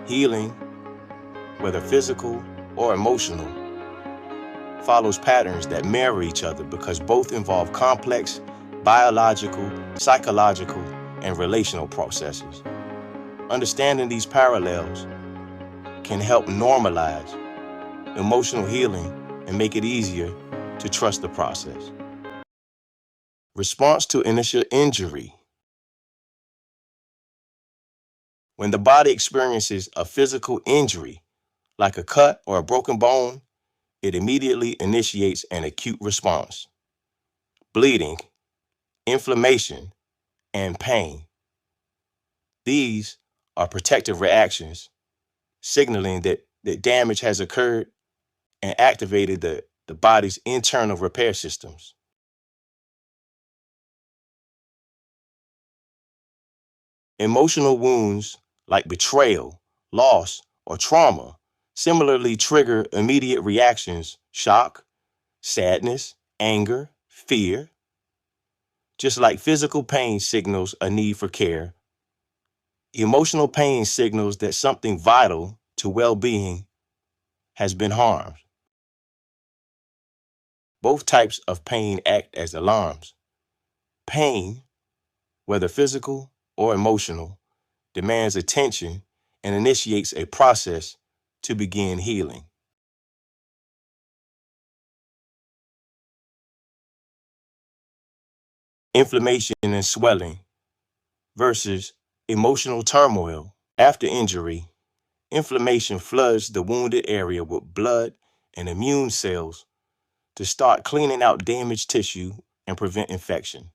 Healing, whether physical or emotional, follows patterns that mirror each other because both involve complex biological, psychological, and relational processes. Understanding these parallels can help normalize emotional healing and make it easier to trust the process. Response to initial injury. When the body experiences a physical injury, like a cut or a broken bone, it immediately initiates an acute response. Bleeding, inflammation, and pain. These are protective reactions, signaling that damage has occurred and activated the body's internal repair systems. Emotional wounds like betrayal, loss, or trauma similarly trigger immediate reactions: shock, sadness, anger, fear. Just like physical pain signals a need for care, emotional pain signals that something vital to well-being has been harmed. Both types of pain act as alarms. Pain, whether physical or emotional, demands attention and initiates a process to begin healing. Inflammation and swelling versus emotional turmoil. After injury, inflammation floods the wounded area with blood and immune cells to start cleaning out damaged tissue and prevent infection.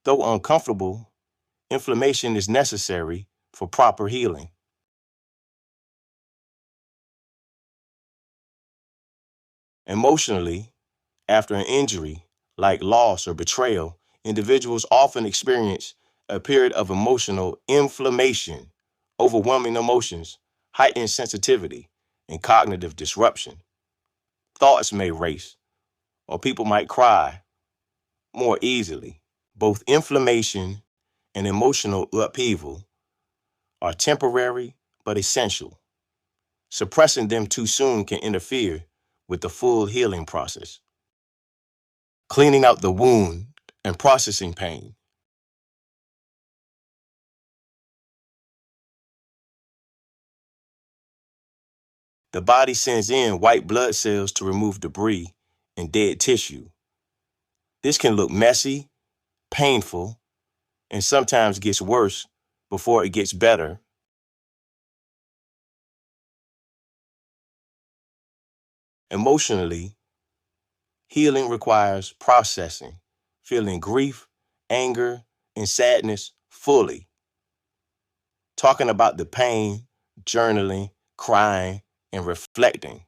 Though uncomfortable, inflammation is necessary for proper healing. Emotionally, after an injury, like loss or betrayal, individuals often experience a period of emotional inflammation, overwhelming emotions, heightened sensitivity, and cognitive disruption. Thoughts may race, or people might cry more easily. Both inflammation and emotional upheaval are temporary but essential. Suppressing them too soon can interfere with the full healing process. Cleaning out the wound and processing pain. The body sends in white blood cells to remove debris and dead tissue. This can look messy, painful, and sometimes gets worse before it gets better. Emotionally, healing requires processing, feeling grief, anger, and sadness fully, talking about the pain, journaling, crying, and reflecting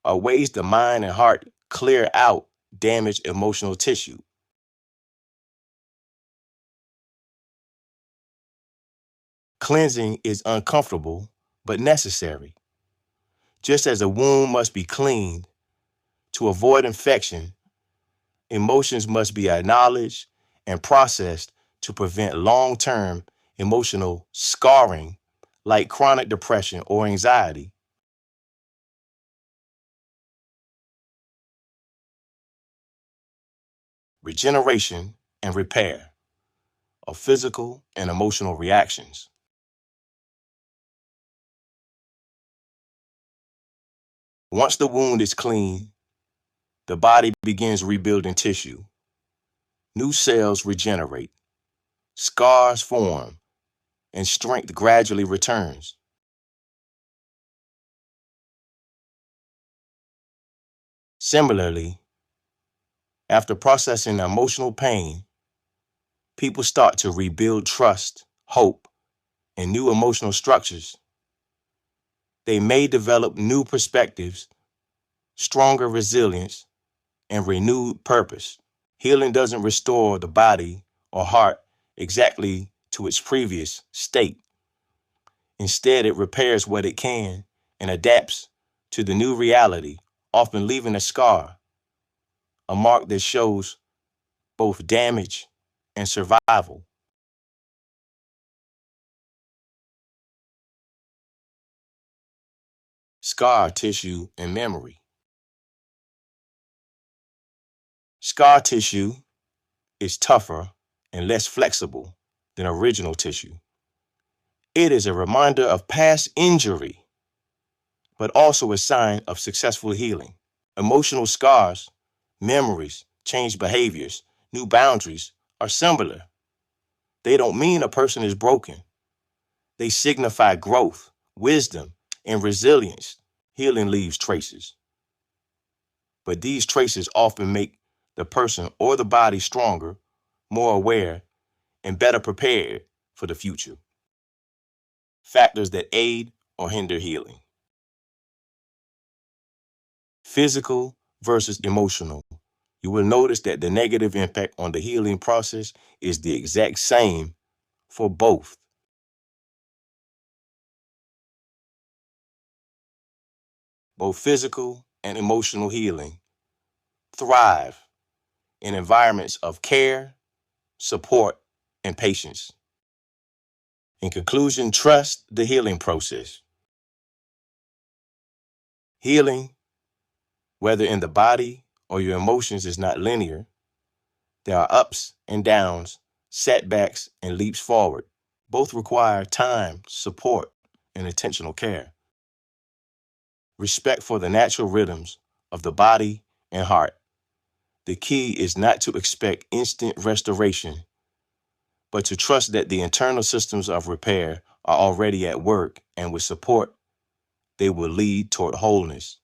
are ways the mind and heart clear out damaged emotional tissue. Cleansing is uncomfortable but necessary. Just as a wound must be cleaned to avoid infection, emotions must be acknowledged and processed to prevent long-term emotional scarring like chronic depression or anxiety. Regeneration and repair of physical and emotional reactions. Once the wound is clean, the body begins rebuilding tissue. New cells regenerate, scars form, and strength gradually returns. Similarly, after processing emotional pain, people start to rebuild trust, hope, and new emotional structures. They may develop new perspectives, stronger resilience, and renewed purpose. Healing doesn't restore the body or heart exactly to its previous state. Instead, it repairs what it can and adapts to the new reality, often leaving a scar, a mark that shows both damage and survival. scar tissue, and memory. Scar tissue is tougher and less flexible than original tissue. It is a reminder of past injury, but also a sign of successful healing. Emotional scars, memories, changed behaviors, new boundaries are similar. They don't mean a person is broken. They signify growth, wisdom, and resilience. Healing leaves traces, but these traces often make the person or the body stronger, more aware, and better prepared for the future. Factors that aid or hinder healing. Physical versus emotional. You will notice that the negative impact on the healing process is the exact same for both. Both physical and emotional healing thrive in environments of care, support, and patience. In conclusion, trust the healing process. Healing, whether in the body or your emotions, is not linear. There are ups and downs, setbacks, and leaps forward. Both require time, support, and intentional care. Respect for the natural rhythms of the body and heart. The key is not to expect instant restoration, but to trust that the internal systems of repair are already at work, and with support, they will lead toward wholeness.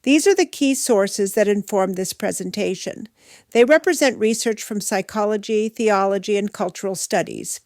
These are the key sources that inform this presentation. They represent research from psychology, theology, and cultural studies.